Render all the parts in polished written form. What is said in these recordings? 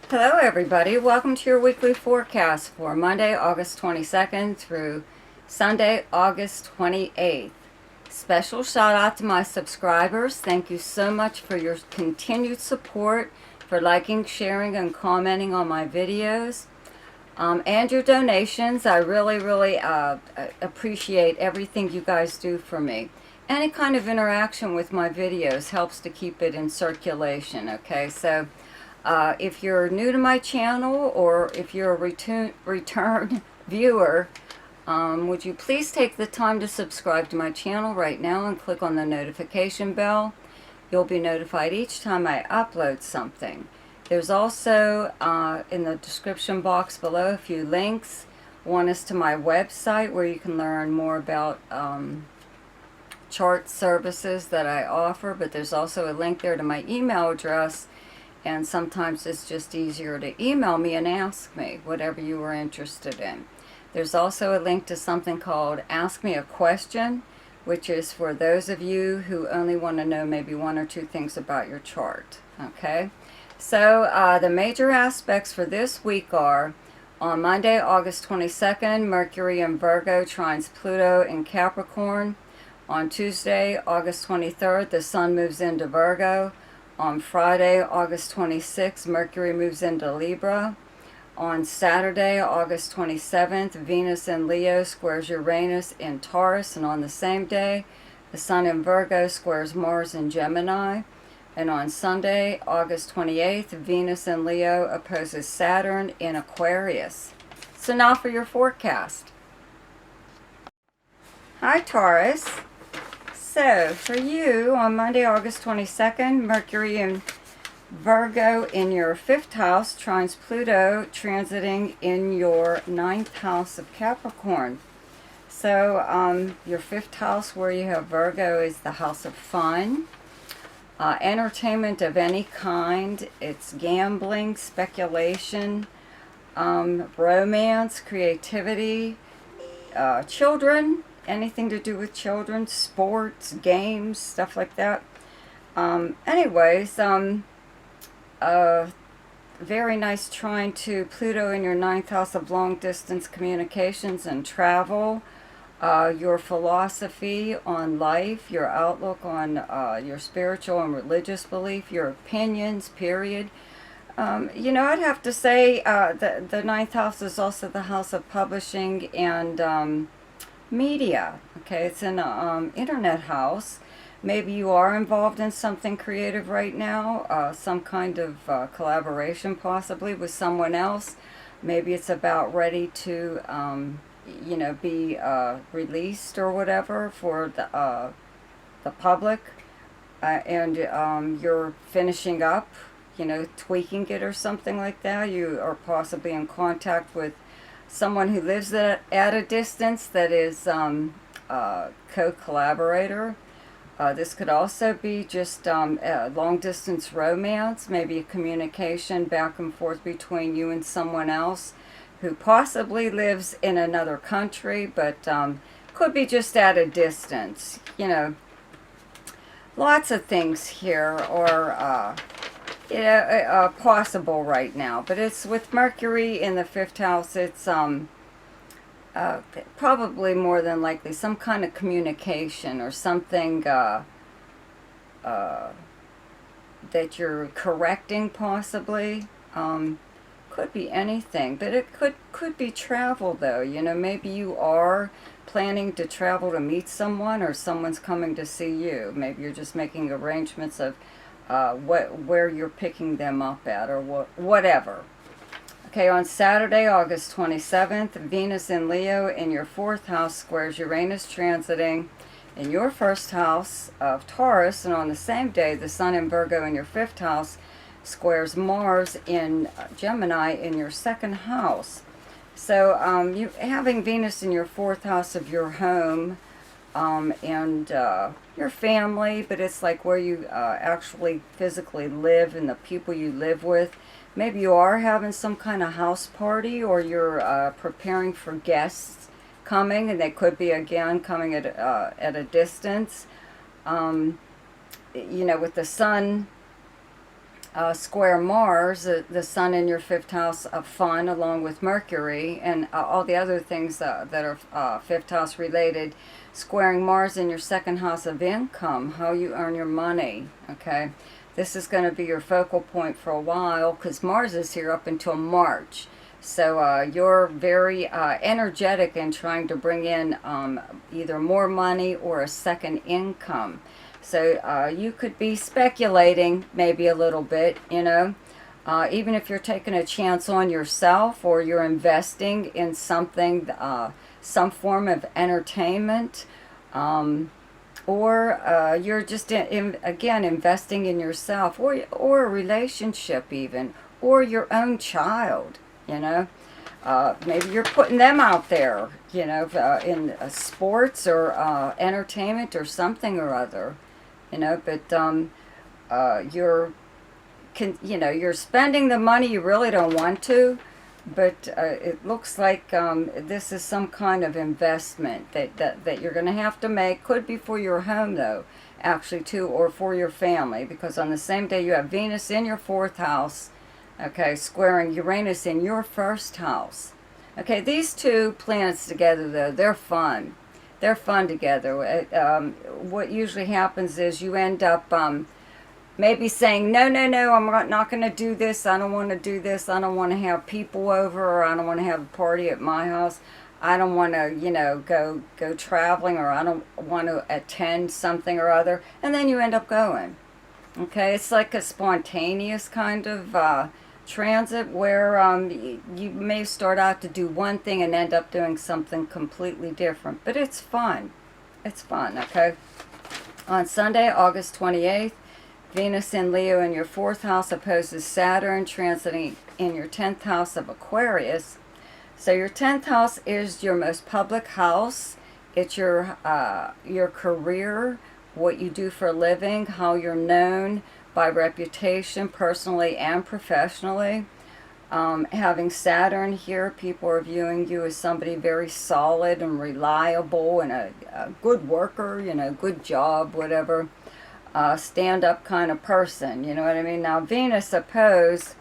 Hello everybody, welcome to your weekly forecast for Monday, August 22nd through Sunday, August 28th. Special shout out to my subscribers. Thank you so much for your continued support, for liking, sharing, and commenting on my videos. And your donations. I really appreciate everything you guys do for me. Any kind of interaction with my videos helps to keep it in circulation, okay? So if you're new to my channel or if you're a return viewer, would you please take the time to subscribe to my channel right now and click on the notification bell. You'll be notified each time I upload something. There's also in the description box below a few links. One is to my website where you can learn more about chart services that I offer, but there's also a link there to my email address, and sometimes it's just easier to email me and ask me whatever you are interested in. There's also a link to something called Ask Me a Question, which is for those of you who only want to know maybe one or two things about your chart, okay? So the major aspects for this week are, on Monday, August 22nd, Mercury in Virgo trines Pluto in Capricorn. On Tuesday, August 23rd, the Sun moves into Virgo. On Friday, August 26th, Mercury moves into Libra. On Saturday, August 27th, Venus in Leo squares Uranus in Taurus. And on the same day, the Sun in Virgo squares Mars in Gemini. And on Sunday, August 28th, Venus in Leo opposes Saturn in Aquarius. So now for your forecast. Hi, Taurus. So for you, on Monday, August 22nd, Mercury in Virgo in your 5th house trines Pluto transiting in your 9th house of Capricorn. So your 5th house where you have Virgo is the house of fun. Entertainment of any kind. It's gambling, speculation, romance, creativity, children, anything to do with children, sports, games, stuff like that. Anyways, very nice trine to Pluto in your 9th house of long distance communications and travel. Your philosophy on life, your outlook on your spiritual and religious belief, your opinions, period. You know, I'd have to say the 9th house is also the house of publishing and media. Okay, it's an internet house. Maybe you are involved in something creative right now, some kind of collaboration possibly with someone else. Maybe it's about ready to you know, be released or whatever for the public, and you're finishing up, you know, tweaking it or something like that. You are possibly in contact with someone who lives at a distance that is co-collaborator. This could also be just a long-distance romance, maybe a communication back and forth between you and someone else who possibly lives in another country, but could be just at a distance. You know, lots of things here are possible right now. But it's with Mercury in the 5th house, it's probably more than likely some kind of communication or something that you're correcting possibly. Could be anything, but it could be travel though. You know, maybe you are planning to travel to meet someone, or someone's coming to see you. Maybe you're just making arrangements of where you're picking them up at, or whatever. Okay, on Saturday, August 27th, Venus in Leo in your 4th house squares Uranus transiting in your 1st house of Taurus, and on the same day, the Sun in Virgo in your 5th house squares Mars in Gemini in your 2nd house. So you having Venus in your 4th house of your home and your family, but it's like where you actually physically live and the people you live with. Maybe you are having some kind of house party, or you're preparing for guests coming, and they could be again coming at a distance. You know, with the Sun square Mars, the sun in your fifth house of fun, along with Mercury and all the other things that are fifth house related, squaring Mars in your second house of income, how you earn your money, okay? This is going to be your focal point for a while because Mars is here up until March. So you're very energetic in trying to bring in either more money or a second income. So you could be speculating maybe a little bit, you know, even if you're taking a chance on yourself or you're investing in something, some form of entertainment, or you're just, again, investing in yourself or a relationship even, or your own child, you know. Maybe you're putting them out there, you know, in sports or entertainment or something or other, you know. But you're spending the money you really don't want to, but it looks like this is some kind of investment that you're going to have to make. Could be for your home, though, actually, too, or for your family, because on the same day you have Venus in your fourth house, okay, squaring Uranus in your first house. Okay, these two planets together, though, they're fun. They're fun together. What usually happens is you end up maybe saying, no, I'm not going to do this. I don't want to do this. I don't want to have people over, or I don't want to have a party at my house. I don't want to, you know, go traveling, or I don't want to attend something or other. And then you end up going. Okay, it's like a spontaneous kind of transit where you may start out to do one thing and end up doing something completely different. But it's fun. It's fun, okay? On Sunday, August 28th, Venus in Leo in your fourth house opposes Saturn, transiting in your 10th house of Aquarius. So your 10th house is your most public house. It's your career, what you do for a living, how you're known by reputation, personally and professionally. Having Saturn here, people are viewing you as somebody very solid and reliable and a good worker, you know, good job, whatever. Stand-up kind of person, you know what I mean? Now, Venus opposed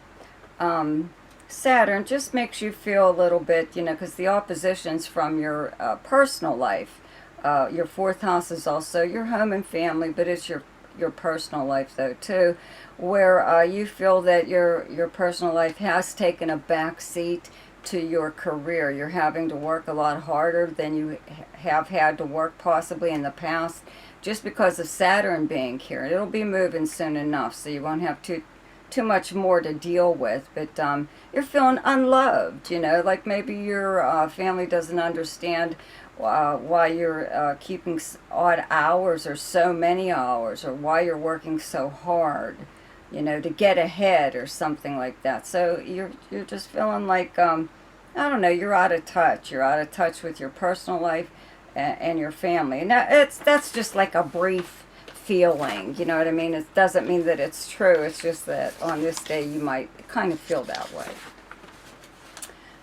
Saturn just makes you feel a little bit, you know, because the opposition's from your personal life. Your fourth house is also your home and family, but it's your personal life, though, too, where you feel that your personal life has taken a back seat to your career. You're having to work a lot harder than you have had to work possibly in the past, just because of Saturn being here. It'll be moving soon enough, so you won't have too much more to deal with. But you're feeling unloved, you know, like maybe your family doesn't understand why you're keeping odd hours or so many hours, or why you're working so hard, you know, to get ahead or something like that. So you're just feeling like, I don't know, you're out of touch. You're out of touch with your personal life and your family. Now, that's just like a brief feeling, you know what I mean? It doesn't mean that it's true. It's just that on this day you might kind of feel that way.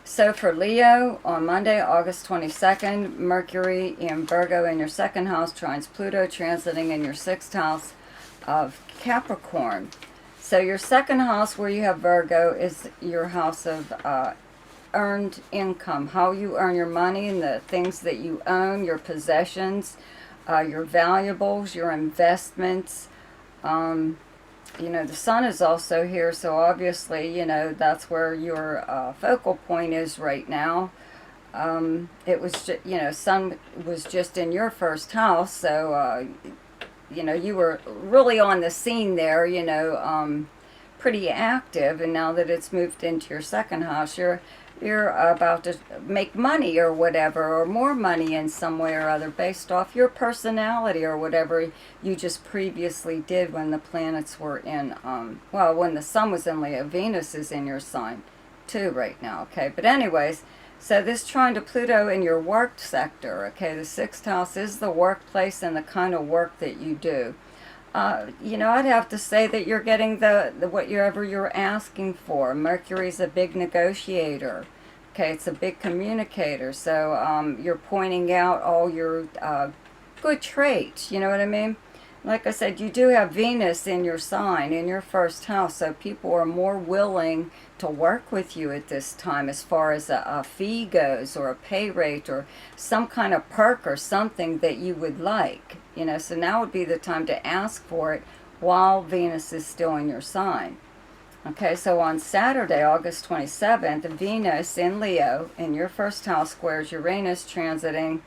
So for Leo, on Monday, August 22nd, Mercury in Virgo in your second house trines Pluto, transiting in your sixth house of Capricorn. So your second house, where you have Virgo, is your house of earned income, how you earn your money and the things that you own, your possessions, your valuables, your investments. You know, the sun is also here, so obviously, you know, that's where your focal point is right now. It was, you know, sun was just in your first house, so, you know, you were really on the scene there, you know, pretty active, and now that it's moved into your second house, you're about to make money or whatever, or more money in some way or other based off your personality or whatever you just previously did when the planets were in, when the sun was in Leo. Venus is in your sign too right now, okay? But anyways, so this trine to Pluto in your work sector, okay? The sixth house is the workplace and the kind of work that you do. You know, I'd have to say that you're getting the whatever you're asking for. Mercury's a big negotiator. Okay, it's a big communicator. So you're pointing out all your good traits. You know what I mean? like I said, you do have Venus in your sign, in your first house, so people are more willing to work with you at this time as far as a fee goes, or a pay rate, or some kind of perk or something that you would like. So now would be the time to ask for it while Venus is still in your sign. Okay, so on Saturday, August 27th, Venus in Leo, in your first house, squares Uranus transiting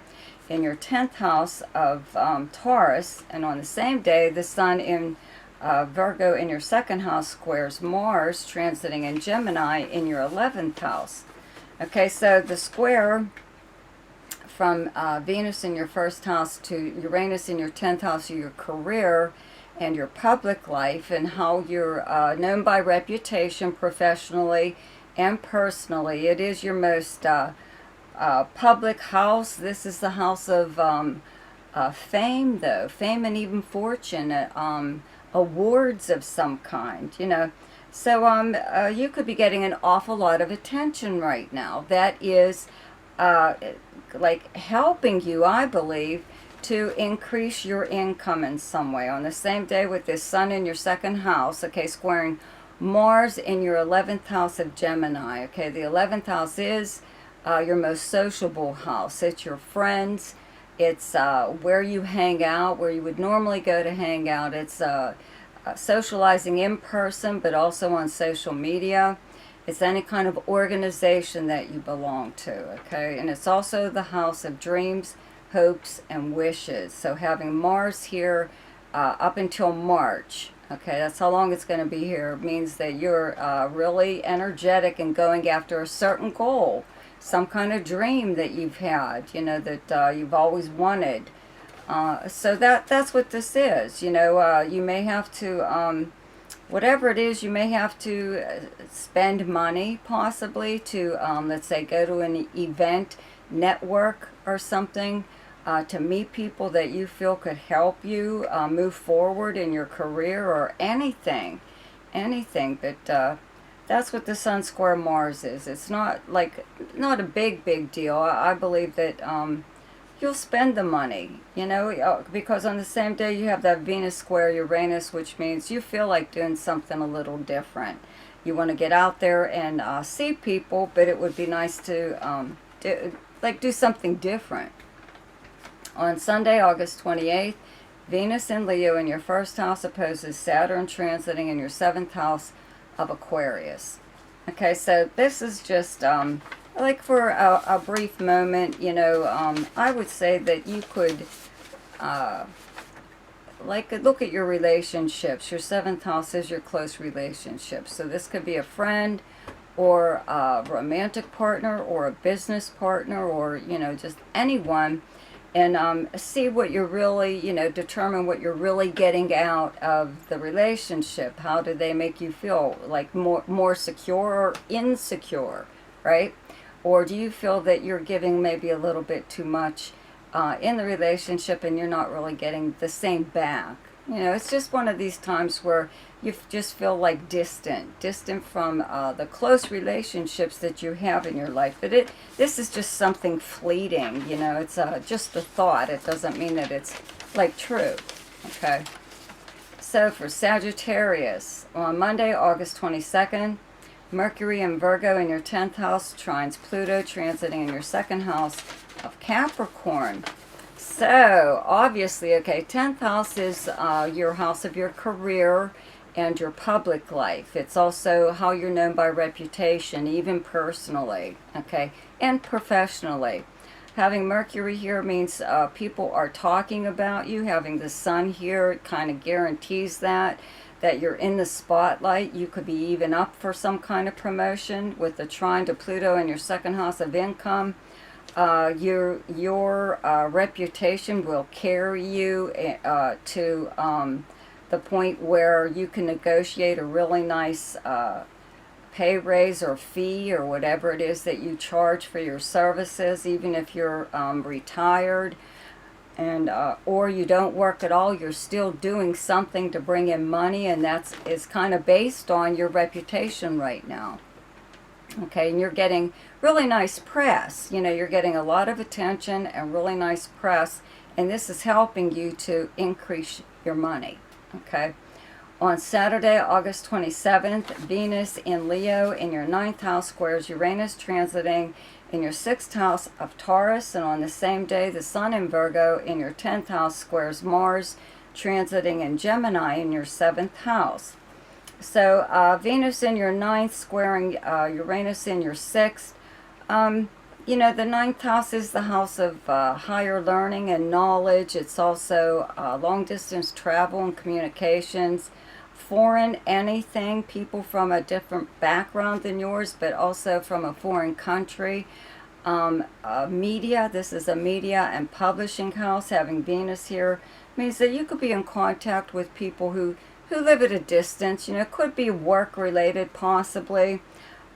in your 10th house of Taurus. And on the same day, the Sun in Virgo in your second house squares Mars transiting in Gemini in your 11th house. Okay, so the square from Venus in your first house to Uranus in your 10th house of your career and your public life, and how you're known by reputation professionally and personally. It is your most public house. This is the house of fame, though. Fame and even fortune, awards of some kind, So you could be getting an awful lot of attention right now. That is like helping you, I believe, to increase your income in some way. On the same day with this Sun in your second house, okay, squaring Mars in your 11th house of Gemini. Okay, the 11th house is your most sociable house. It's your friends. It's where you hang out, where you would normally go to hang out. It's socializing in person, but also on social media. It's any kind of organization that you belong to, okay? And it's also the house of dreams, hopes, and wishes. So having Mars here up until March, okay, that's how long it's going to be here, means that you're really energetic and going after a certain goal, some kind of dream that you've had, that you've always wanted. So that's what this is. You may have to, whatever it is, you may have to spend money possibly to, let's say, go to an event, network or something, to meet people that you feel could help you move forward in your career, or anything. But that's what the Sun square Mars is. It's not a big deal. I believe that you'll spend the money, because on the same day you have that Venus square Uranus, which means you feel like doing something a little different. You want to get out there and see people, but it would be nice to do something different. On Sunday, August 28th, Venus in Leo in your first house opposes Saturn transiting in your 7th house of Aquarius. Okay, so this is just for a brief moment, I would say that you could look at your relationships. Your 7th house is your close relationships. So this could be a friend, or a romantic partner, or a business partner, or just anyone. And see what you're really, determine what you're really getting out of the relationship. How do they make you feel? Like more secure or insecure, right? Or do you feel that you're giving maybe a little bit too much in the relationship, and you're not really getting the same back? It's just one of these times where you just feel like distant from the close relationships that you have in your life. But this is just something fleeting, it's just a thought. It doesn't mean that it's true, okay? So for Sagittarius, on Monday, August 22nd, Mercury in Virgo in your 10th house trines Pluto transiting in your 2nd house of Capricorn. So, obviously, okay, 10th house is your house of your career and your public life. It's also how you're known by reputation, even personally, okay, and professionally. Having Mercury here means people are talking about you. Having the Sun here, it kind of guarantees that you're in the spotlight. You could be even up for some kind of promotion with the trine to Pluto in your 2nd house of income. Your reputation will carry you to the point where you can negotiate a really nice pay raise or fee, or whatever it is that you charge for your services, even if you're retired, and or you don't work at all. You're still doing something to bring in money, and is kind of based on your reputation right now. Okay, and you're getting really nice press. You're getting a lot of attention and really nice press, and this is helping you to increase your money, okay? On Saturday, August 27th, Venus in Leo in your 9th house squares Uranus transiting in your 6th house of Taurus. And on the same day, the Sun in Virgo in your 10th house squares Mars transiting in Gemini in your 7th house. So Venus in your 9th squaring Uranus in your 6th. You know, the 9th house is the house of higher learning and knowledge. It's also long-distance travel and communications, foreign anything, people from a different background than yours, but also from a foreign country. Media, this is a media and publishing house. Having Venus here means that you could be in contact with people who live at a distance. You know, it could be work-related possibly.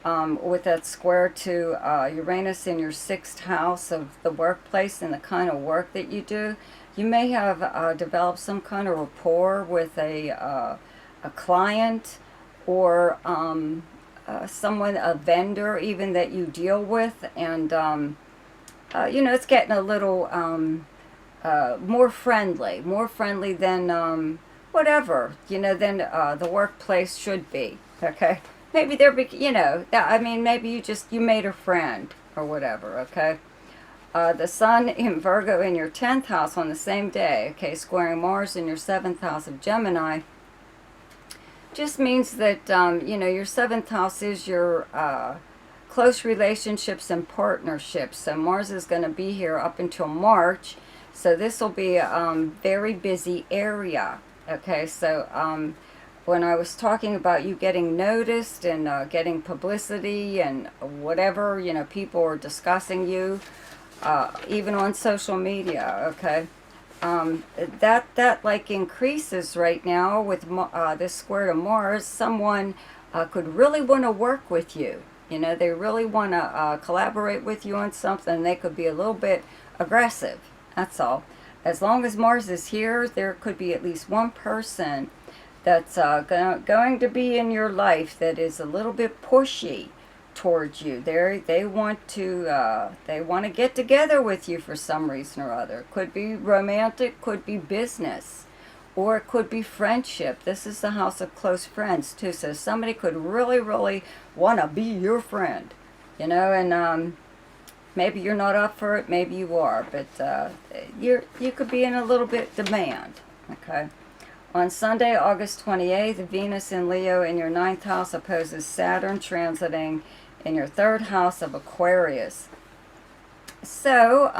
With that square to Uranus in your 6th house of the workplace and the kind of work that you do. You may have developed some kind of rapport with a client or someone, a vendor even that you deal with. And, you know, it's getting a little more friendly than whatever, you know, than the workplace should be, okay? Maybe you know, I mean, maybe you made a friend or whatever, okay? The Sun in Virgo in your 10th house on the same day, okay, squaring Mars in your 7th house of Gemini, just means that, you know, your 7th house is your close relationships and partnerships. So Mars is going to be here up until March. So this will be a very busy area, okay? So, when I was talking about you getting noticed and getting publicity and whatever, you know, people are discussing you, even on social media, okay, that like increases right now with this square to Mars. Someone could really want to work with you. You know, they really want to collaborate with you on something. They could be a little bit aggressive, that's all. As long as Mars is here, there could be at least one person that's going to be in your life that is a little bit pushy towards you. They want to get together with you for some reason or other. It could be romantic, could be business, or it could be friendship. This is the house of close friends too. So somebody could really want to be your friend, you know. And maybe you're not up for it, maybe you are, but you could be in a little bit demand, okay. On Sunday, August 28th, Venus in Leo in your 9th house opposes Saturn transiting in your 3rd house of Aquarius. So,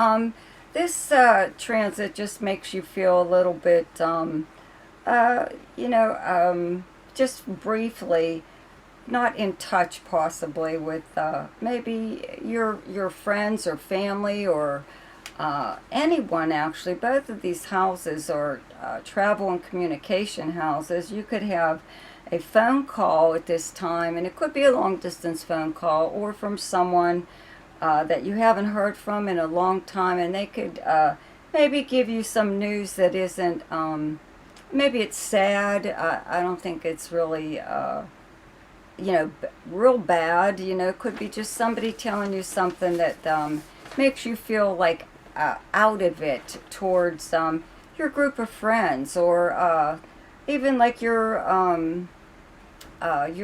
this transit just makes you feel a little bit, you know, just briefly not in touch possibly with maybe your friends or family or anyone actually. Both of these houses are travel and communication houses. You could have a phone call at this time, and it could be a long distance phone call or from someone that you haven't heard from in a long time, and they could maybe give you some news that isn't, maybe it's sad. I don't think it's really, you know, real bad. You know, it could be just somebody telling you something that makes you feel like out of it towards your group of friends, or even like your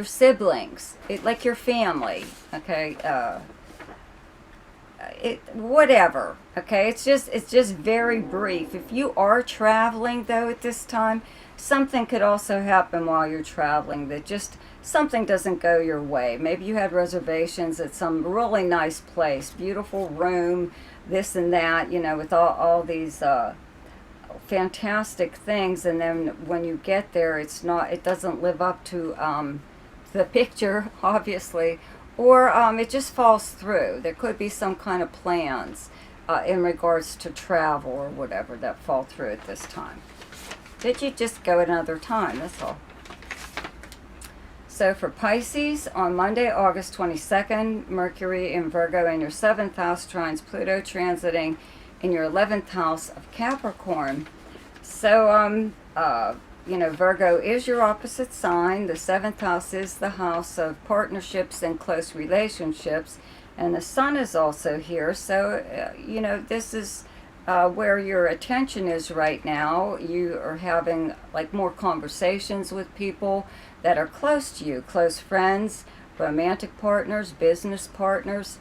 siblings, like your family, okay, whatever, okay. It's just very brief. If you are traveling though at this time, something could also happen while you're traveling that just something doesn't go your way. Maybe you had reservations at some really nice place, beautiful room, this and that, you know, with all these fantastic things, and then when you get there, it doesn't live up to the picture, obviously, or it just falls through. There could be some kind of plans in regards to travel or whatever that fall through at this time. Did you just go another time? That's all. So for Pisces, on Monday, August 22nd, Mercury in Virgo in your 7th house trines Pluto transiting in your 11th house of Capricorn. So, you know, Virgo is your opposite sign. The 7th house is the house of partnerships and close relationships. And the Sun is also here. So, you know, this is where your attention is right now. You are having like more conversations with people that are close to you, close friends, romantic partners, business partners.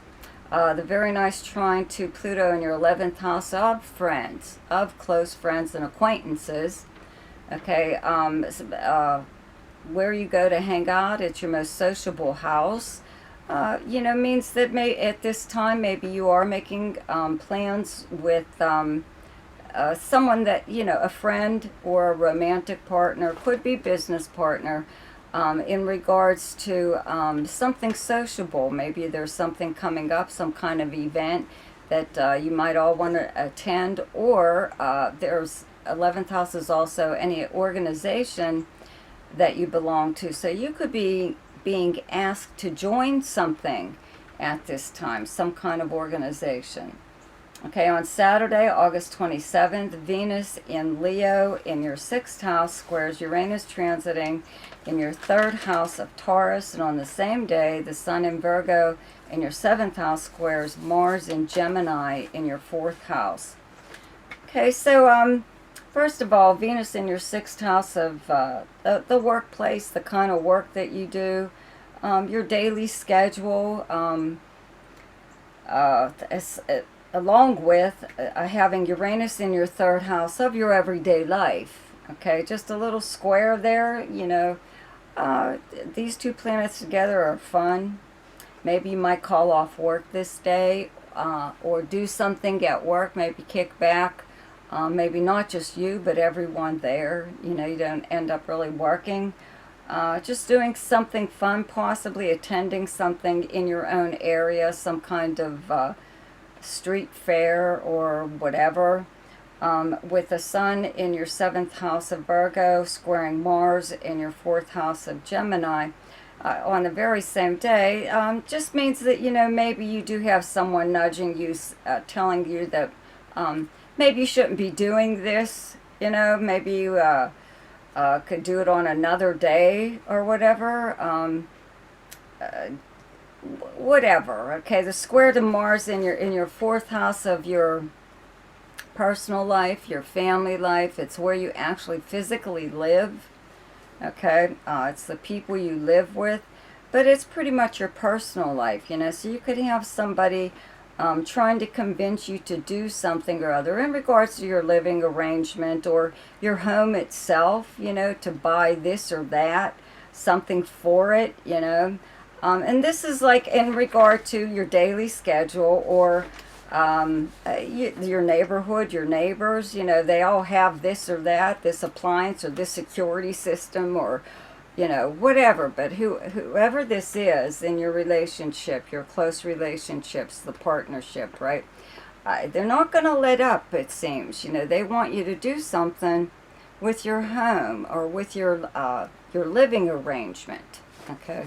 The very nice trine to Pluto in your 11th house of friends, of close friends and acquaintances. Okay, where you go to hang out, it's your most sociable house. Means that at this time maybe you are making plans with someone that, a friend or a romantic partner, could be business partner, in regards to something sociable. Maybe there's something coming up, some kind of event that you might all want to attend, or there's 11th house is also any organization that you belong to. So you could be being asked to join something at this time, some kind of organization. Okay, on Saturday, August 27th, Venus in Leo in your 6th house squares Uranus transiting in your 3rd house of Taurus. And on the same day, the Sun in Virgo in your 7th house squares Mars in Gemini in your 4th house. Okay, so first of all, Venus in your 6th house of the workplace, the kind of work that you do, your daily schedule, along with having Uranus in your 3rd house of your everyday life. Okay, just a little square there, these two planets together are fun. Maybe you might call off work this day, or do something at work, maybe kick back. Maybe not just you, but everyone there. You don't end up really working. Just doing something fun, possibly attending something in your own area, some kind of street fair or whatever. With the Sun in your 7th house of Virgo squaring Mars in your 4th house of Gemini on the very same day, just means that, maybe you do have someone nudging you, telling you that maybe you shouldn't be doing this, maybe you could do it on another day or whatever. Whatever. Okay, the square to Mars in your 4th house of your personal life, your family life. It's where you actually physically live. Okay, it's the people you live with, but it's pretty much your personal life, so you could have somebody trying to convince you to do something or other in regards to your living arrangement or your home itself, to buy this or that, something for it, and this is like in regard to your daily schedule or your neighborhood, your neighbors, they all have this or that, this appliance or this security system or, whatever. But whoever this is in your relationship, your close relationships, the partnership, right? They're not going to let up, it seems. They want you to do something with your home or with your living arrangement, okay?